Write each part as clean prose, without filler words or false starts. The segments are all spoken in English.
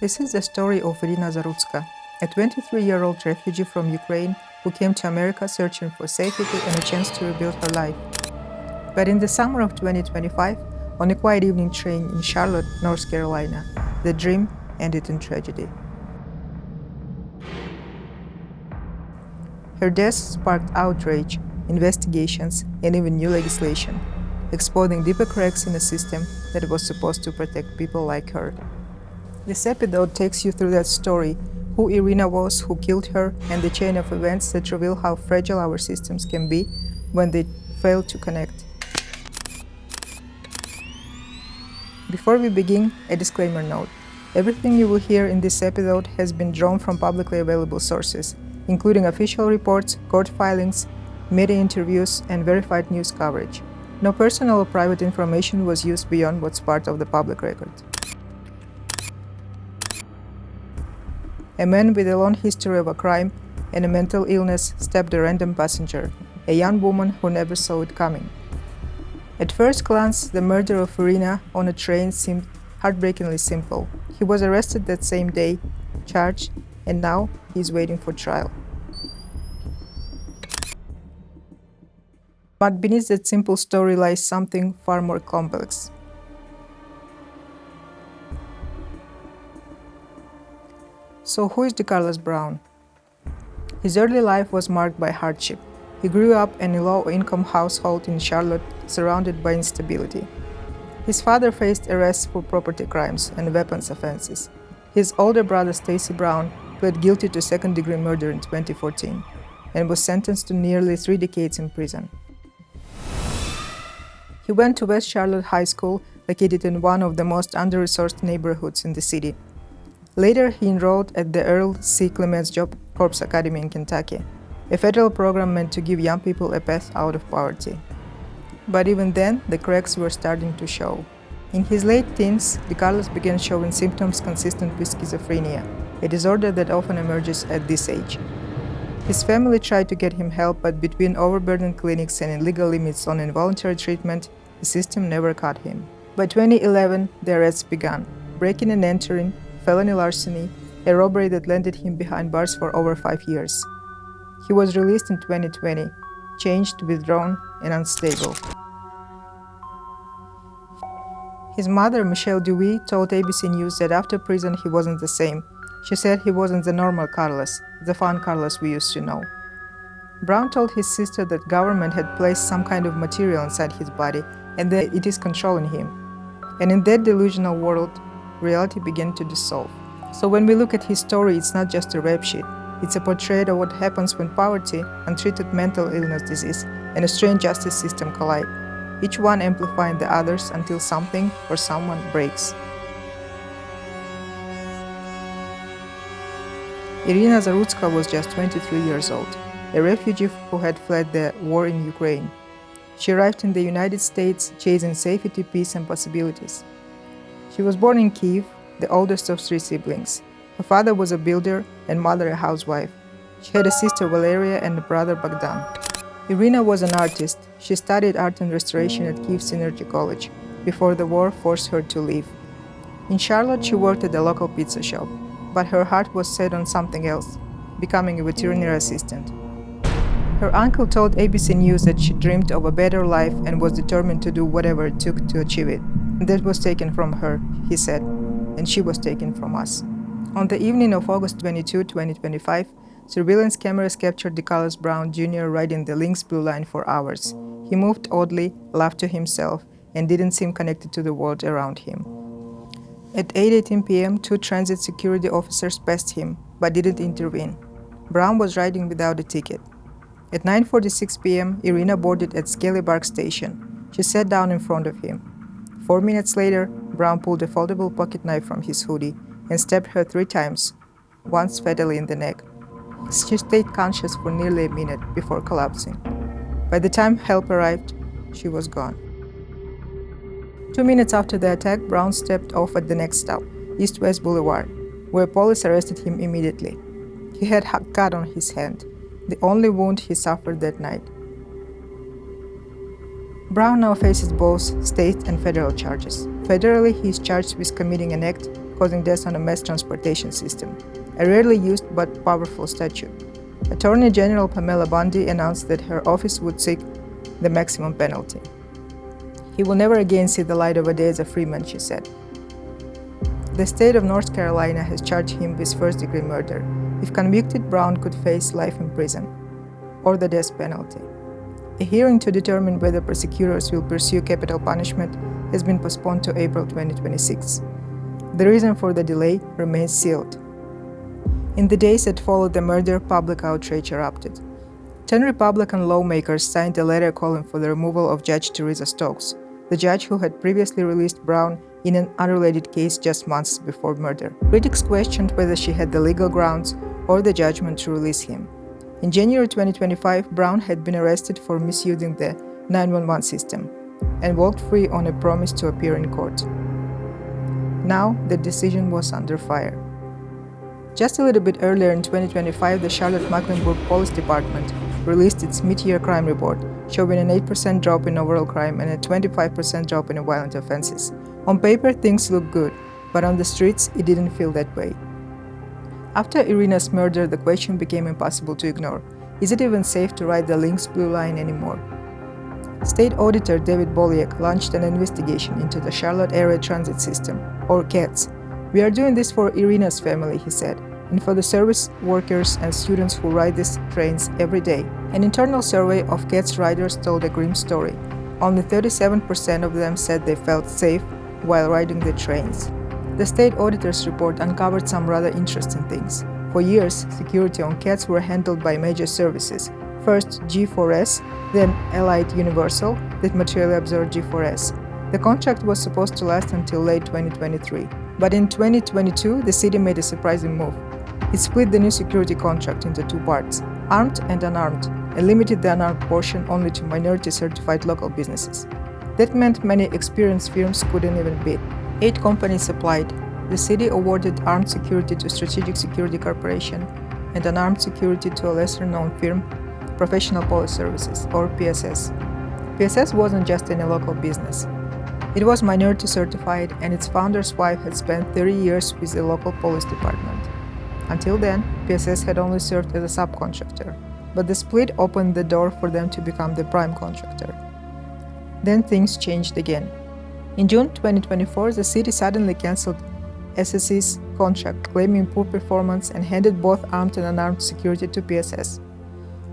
This is the story of Iryna Zarutska, a 23-year-old refugee from Ukraine who came to America searching for safety and a chance to rebuild her life. But in the summer of 2025, on a quiet evening train in Charlotte, North Carolina, the dream ended in tragedy. Her death sparked outrage, investigations, and even new legislation, exposing deeper cracks in a system that was supposed to protect people like her. This episode takes you through that story, who Iryna was, who killed her, and the chain of events that reveal how fragile our systems can be when they fail to connect. Before we begin, a disclaimer note. Everything you will hear in this episode has been drawn from publicly available sources, including official reports, court filings, media interviews, and verified news coverage. No personal or private information was used beyond what's part of the public record. A man with a long history of a crime and a mental illness stabbed a random passenger, a young woman who never saw it coming. At first glance, the murder of Iryna on a train seemed heartbreakingly simple. He was arrested that same day, charged, and now he's waiting for trial. But beneath that simple story lies something far more complex. So who is Decarlos Brown? His early life was marked by hardship. He grew up in a low-income household in Charlotte, surrounded by instability. His father faced arrests for property crimes and weapons offenses. His older brother Stacey Brown pled guilty to second-degree murder in 2014 and was sentenced to nearly 3 decades in prison. He went to West Charlotte High School, located in one of the most under-resourced neighborhoods in the city. Later, he enrolled at the Earl C. Clements Job Corps Academy in Kentucky, a federal program meant to give young people a path out of poverty. But even then, the cracks were starting to show. In his late teens, Decarlos began showing symptoms consistent with schizophrenia, a disorder that often emerges at this age. His family tried to get him help, but between overburdened clinics and illegal limits on involuntary treatment, the system never caught him. By 2011, the arrests began: breaking and entering, felony larceny, a robbery that landed him behind bars for over 5 years. He was released in 2020, changed, withdrawn, and unstable. His mother, Michelle Dewey, told ABC News that after prison he wasn't the same. She said he wasn't the normal Carlos, the fun Carlos we used to know. Brown told his sister that government had placed some kind of material inside his body and that it is controlling him. And in that delusional world, reality began to dissolve. So when we look at his story, it's not just a rap sheet. It's a portrait of what happens when poverty, untreated mental illness disease, and a strange justice system collide, each one amplifying the others until something or someone breaks. Iryna Zarutska was just 23 years old, a refugee who had fled the war in Ukraine. She arrived in the United States chasing safety, peace, and possibilities. She was born in Kyiv, the oldest of 3 siblings. Her father was a builder and mother a housewife. She had a sister Valeria and a brother Bogdan. Iryna was an artist. She studied art and restoration at Kyiv Synergy College before the war forced her to leave. In Charlotte, she worked at a local pizza shop, but her heart was set on something else, becoming a veterinary assistant. Her uncle told ABC News that she dreamed of a better life and was determined to do whatever it took to achieve it. That was taken from her, he said, and she was taken from us. On the evening of August 22, 2025, surveillance cameras captured Decarlos Brown Jr. riding the Lynx Blue Line for hours. He moved oddly, laughed to himself, and didn't seem connected to the world around him. At 8:18 p.m., 2 transit security officers passed him, but didn't intervene. Brown was riding without a ticket. At 9:46 p.m., Iryna boarded at Skelly Park Station. She sat down in front of him. 4 minutes later, Brown pulled a foldable pocket knife from his hoodie and stabbed her 3 times, once fatally in the neck. She stayed conscious for nearly a minute before collapsing. By the time help arrived, she was gone. 2 minutes after the attack, Brown stepped off at the next stop, East West Boulevard, where police arrested him immediately. He had a cut on his hand, the only wound he suffered that night. Brown now faces both state and federal charges. Federally, he is charged with committing an act causing deaths on a mass transportation system, a rarely used but powerful statute. Attorney General Pamela Bondi announced that her office would seek the maximum penalty. He will never again see the light of a day as a free man, she said. The state of North Carolina has charged him with first-degree murder. If convicted, Brown could face life in prison or the death penalty. A hearing to determine whether prosecutors will pursue capital punishment has been postponed to April 2026. The reason for the delay remains sealed. In the days that followed the murder, public outrage erupted. 10 Republican lawmakers signed a letter calling for the removal of Judge Teresa Stokes, the judge who had previously released Brown in an unrelated case just months before murder. Critics questioned whether she had the legal grounds or the judgment to release him. In January 2025, Brown had been arrested for misusing the 911 system and walked free on a promise to appear in court. Now, the decision was under fire. Just a little bit earlier in 2025, the Charlotte-Mecklenburg Police Department released its mid-year crime report, showing an 8% drop in overall crime and a 25% drop in violent offenses. On paper, things looked good, but on the streets, it didn't feel that way. After Iryna's murder, the question became impossible to ignore. Is it even safe to ride the Lynx Blue Line anymore? State Auditor David Bolliak launched an investigation into the Charlotte Area Transit System, or CATS. "We are doing this for Iryna's family," he said, "and for the service workers and students who ride these trains every day." An internal survey of CATS riders told a grim story. Only 37% of them said they felt safe while riding the trains. The state auditor's report uncovered some rather interesting things. For years, security on CATS were handled by major services. First G4S, then Allied Universal, that materially absorbed G4S. The contract was supposed to last until late 2023. But in 2022, the city made a surprising move. It split the new security contract into two parts, armed and unarmed, and limited the unarmed portion only to minority-certified local businesses. That meant many experienced firms couldn't even bid. 8 companies applied. The city awarded armed security to Strategic Security Corporation and unarmed security to a lesser-known firm, Professional Police Services, or PSS. PSS wasn't just any local business. It was minority-certified, and its founder's wife had spent 30 years with the local police department. Until then, PSS had only served as a subcontractor, but the split opened the door for them to become the prime contractor. Then things changed again. In June 2024, the city suddenly cancelled SSC's contract, claiming poor performance, and handed both armed and unarmed security to PSS.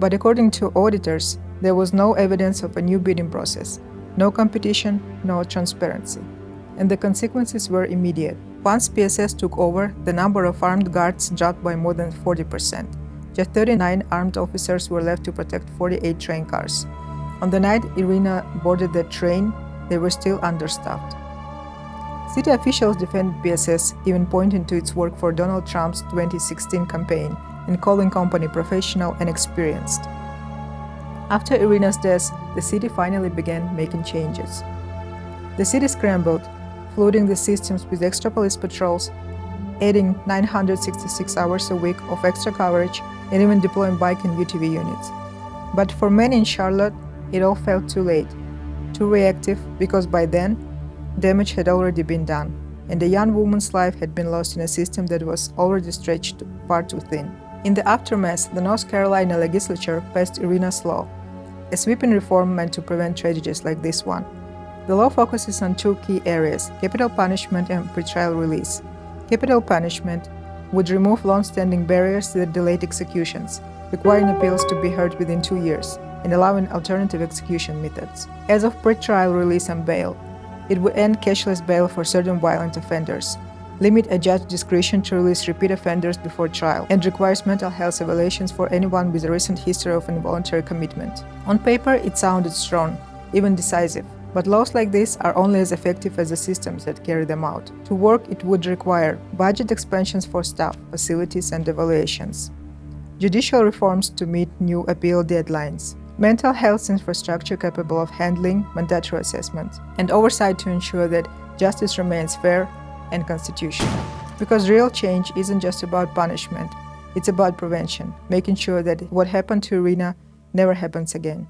But according to auditors, there was no evidence of a new bidding process, no competition, no transparency. And the consequences were immediate. Once PSS took over, the number of armed guards dropped by more than 40%. Just 39 armed officers were left to protect 48 train cars. On the night Iryna boarded the train, they were still understaffed. City officials defended PSS, even pointing to its work for Donald Trump's 2016 campaign and calling company professional and experienced. After Iryna's death, the city finally began making changes. The city scrambled, flooding the systems with extra police patrols, adding 966 hours a week of extra coverage, and even deploying bike and UTV units. But for many in Charlotte, it all felt too late, too reactive, because by then, damage had already been done, and a young woman's life had been lost in a system that was already stretched far too thin. In the aftermath, the North Carolina legislature passed Iryna's law, a sweeping reform meant to prevent tragedies like this one. The law focuses on 2 key areas: capital punishment and pretrial release. Capital punishment would remove long-standing barriers that delayed executions, requiring appeals to be heard within 2 years, and allowing alternative execution methods. As of pretrial release and bail, it would end cashless bail for certain violent offenders, limit a judge's discretion to release repeat offenders before trial, and requires mental health evaluations for anyone with a recent history of involuntary commitment. On paper, it sounded strong, even decisive, but laws like this are only as effective as the systems that carry them out. To work, it would require budget expansions for staff, facilities, and evaluations, judicial reforms to meet new appeal deadlines, mental health infrastructure capable of handling mandatory assessments, and oversight to ensure that justice remains fair and constitutional. Because real change isn't just about punishment, it's about prevention, making sure that what happened to Iryna never happens again.